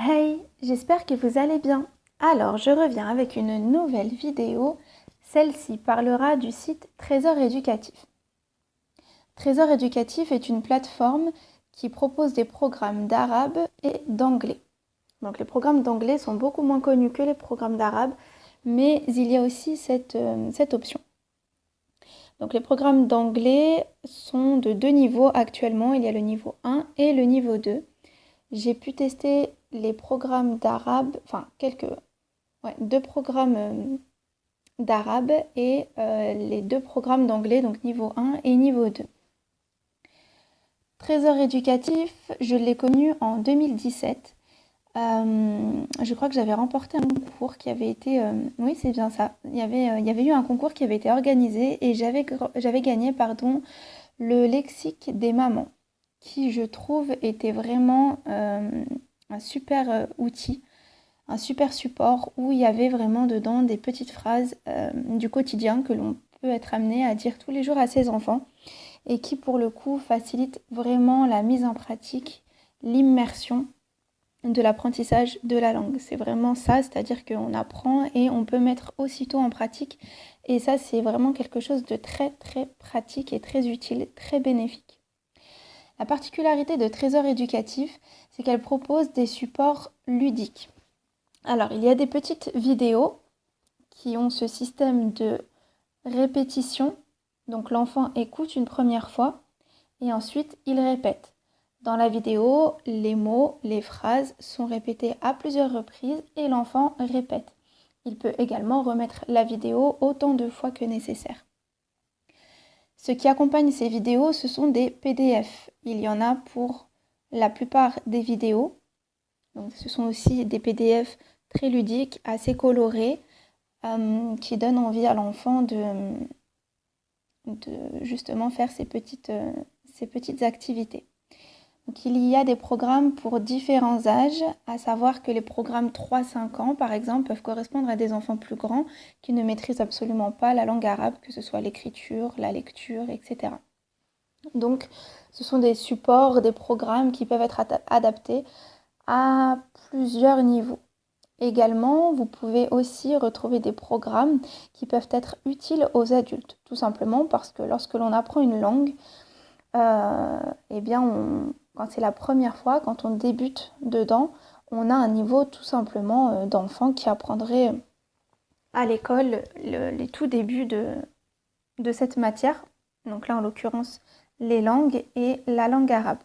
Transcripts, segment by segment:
Hey, j'espère que vous allez bien. Alors, je reviens avec une nouvelle vidéo. Celle-ci parlera du site Trésor Éducatif. Trésor Éducatif est une plateforme qui propose des programmes d'arabe et d'anglais. Donc, les programmes d'anglais sont beaucoup moins connus que les programmes d'arabe, mais il y a aussi cette option. Donc, les programmes d'anglais sont de deux niveaux actuellement. Il y a le niveau 1 et le niveau 2. J'ai pu tester les programmes d'arabe, enfin deux programmes d'arabe et les deux programmes d'anglais, donc niveau 1 et niveau 2. Trésor éducatif, je l'ai connu en 2017. Je crois que j'avais remporté un concours qui avait été... oui, c'est bien ça. Il y avait eu un concours qui avait été organisé et j'avais gagné le lexique des mamans, qui je trouve était vraiment un super outil, un super support où il y avait vraiment dedans des petites phrases du quotidien que l'on peut être amené à dire tous les jours à ses enfants et qui pour le coup facilite vraiment la mise en pratique, l'immersion de l'apprentissage de la langue. C'est vraiment ça, c'est-à-dire qu'on apprend et on peut mettre aussitôt en pratique et ça c'est vraiment quelque chose de très très pratique et très utile, très bénéfique. La particularité de Trésor éducatif, c'est qu'elle propose des supports ludiques. Alors, il y a des petites vidéos qui ont ce système de répétition. Donc, l'enfant écoute une première fois et ensuite il répète. Dans la vidéo, les mots, les phrases sont répétés à plusieurs reprises et l'enfant répète. Il peut également remettre la vidéo autant de fois que nécessaire. Ce qui accompagne ces vidéos, ce sont des PDF. Il y en a pour la plupart des vidéos. Donc, ce sont aussi des PDF très ludiques, assez colorés, qui donnent envie à l'enfant de justement faire ces petites activités. Donc, il y a des programmes pour différents âges, à savoir que les programmes 3-5 ans, par exemple, peuvent correspondre à des enfants plus grands qui ne maîtrisent absolument pas la langue arabe, que ce soit l'écriture, la lecture, etc. Donc, ce sont des supports, des programmes qui peuvent être adaptés à plusieurs niveaux. Également, vous pouvez aussi retrouver des programmes qui peuvent être utiles aux adultes, tout simplement parce que lorsque l'on apprend une langue, eh bien, quand c'est la première fois, quand on débute dedans, on a un niveau tout simplement d'enfant qui apprendrait à l'école les tout débuts de cette matière. Donc là, en l'occurrence, les langues et la langue arabe.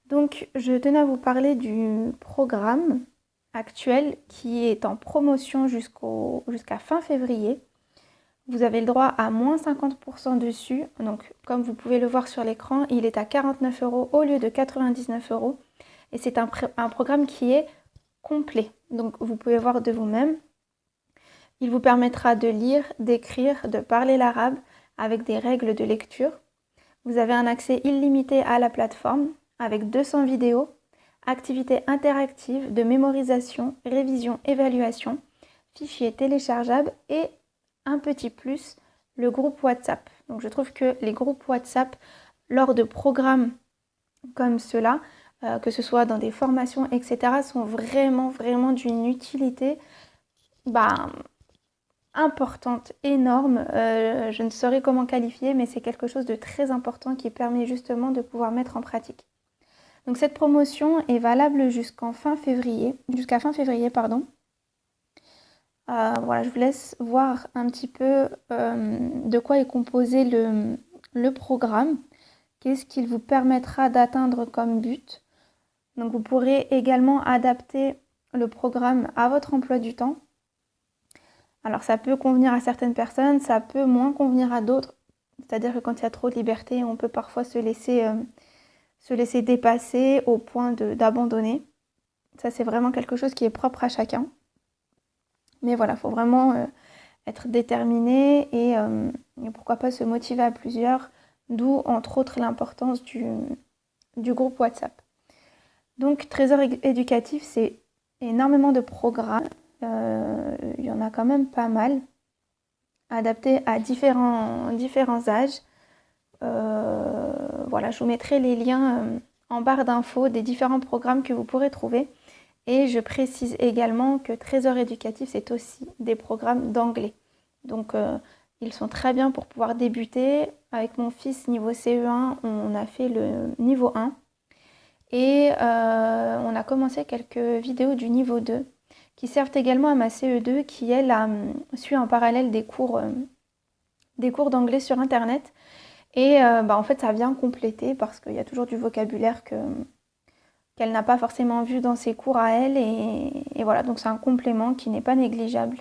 Donc, je tenais à vous parler du programme actuel qui est en promotion jusqu'à fin février. Vous avez le droit à moins 50% dessus. Donc, comme vous pouvez le voir sur l'écran, il est à 49 € au lieu de 99 €. Et c'est un programme qui est complet. Donc, vous pouvez voir de vous-même. Il vous permettra de lire, d'écrire, de parler l'arabe avec des règles de lecture. Vous avez un accès illimité à la plateforme avec 200 vidéos, activités interactives de mémorisation, révision, évaluation, fichiers téléchargeables et un petit plus, le groupe WhatsApp. Donc je trouve que les groupes WhatsApp, lors de programmes comme cela, que ce soit dans des formations, etc., sont vraiment, vraiment d'une utilité importante, énorme. Je ne saurais comment qualifier, mais c'est quelque chose de très important qui permet justement de pouvoir mettre en pratique. Donc cette promotion est valable jusqu'à fin février, Voilà, je vous laisse voir un petit peu de quoi est composé le programme, qu'est-ce qu'il vous permettra d'atteindre comme but. Donc vous pourrez également adapter le programme à votre emploi du temps. Alors ça peut convenir à certaines personnes, ça peut moins convenir à d'autres. C'est-à-dire que quand il y a trop de liberté, on peut parfois se laisser dépasser au point d'abandonner. Ça, c'est vraiment quelque chose qui est propre à chacun. Mais voilà, il faut vraiment être déterminé et pourquoi pas se motiver à plusieurs, d'où entre autres l'importance du groupe WhatsApp. Donc, Trésor éducatif, c'est énormément de programmes. Il y en a quand même pas mal, adaptés à différents âges. Voilà, je vous mettrai les liens en barre d'infos des différents programmes que vous pourrez trouver. Et je précise également que Trésor éducatif, c'est aussi des programmes d'anglais. Donc, ils sont très bien pour pouvoir débuter. Avec mon fils, niveau CE1, on a fait le niveau 1. Et on a commencé quelques vidéos du niveau 2 qui servent également à ma CE2 qui, elle, suit en parallèle des cours d'anglais sur Internet. Et en fait, ça vient compléter parce qu'il y a toujours du vocabulaire qu'elle n'a pas forcément vu dans ses cours à elle. Et voilà, donc c'est un complément qui n'est pas négligeable.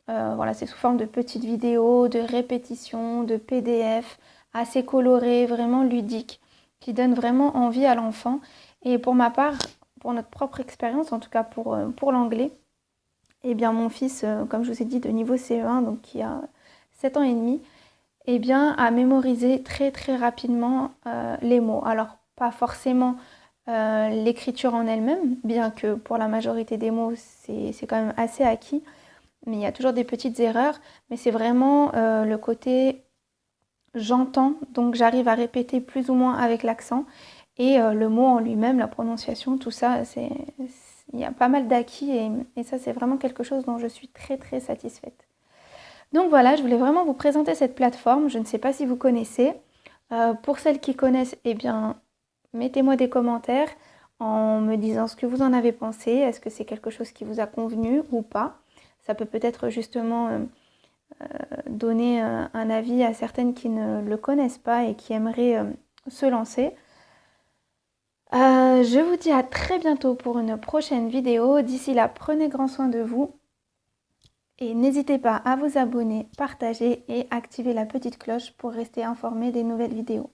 Voilà, c'est sous forme de petites vidéos, de répétitions, de PDF, assez colorées, vraiment ludiques, qui donnent vraiment envie à l'enfant. Et pour ma part, pour notre propre expérience, en tout cas pour l'anglais, eh bien mon fils, comme je vous ai dit, de niveau CE1, donc qui a 7 ans et demi, eh bien, a mémorisé très très rapidement les mots. Alors, pas forcément l'écriture en elle-même, bien que pour la majorité des mots, c'est quand même assez acquis, mais il y a toujours des petites erreurs. Mais c'est vraiment le côté j'entends, donc j'arrive à répéter plus ou moins avec l'accent. Et le mot en lui-même, la prononciation, tout ça, il y a pas mal d'acquis et ça, c'est vraiment quelque chose dont je suis très très satisfaite. Donc voilà, je voulais vraiment vous présenter cette plateforme. Je ne sais pas si vous connaissez. Pour celles qui connaissent, eh bien, mettez-moi des commentaires en me disant ce que vous en avez pensé. Est-ce que c'est quelque chose qui vous a convenu ou pas? Ça peut peut-être justement donner un avis à certaines qui ne le connaissent pas et qui aimeraient se lancer. Je vous dis à très bientôt pour une prochaine vidéo. D'ici là, prenez grand soin de vous. Et n'hésitez pas à vous abonner, partager et activer la petite cloche pour rester informé des nouvelles vidéos.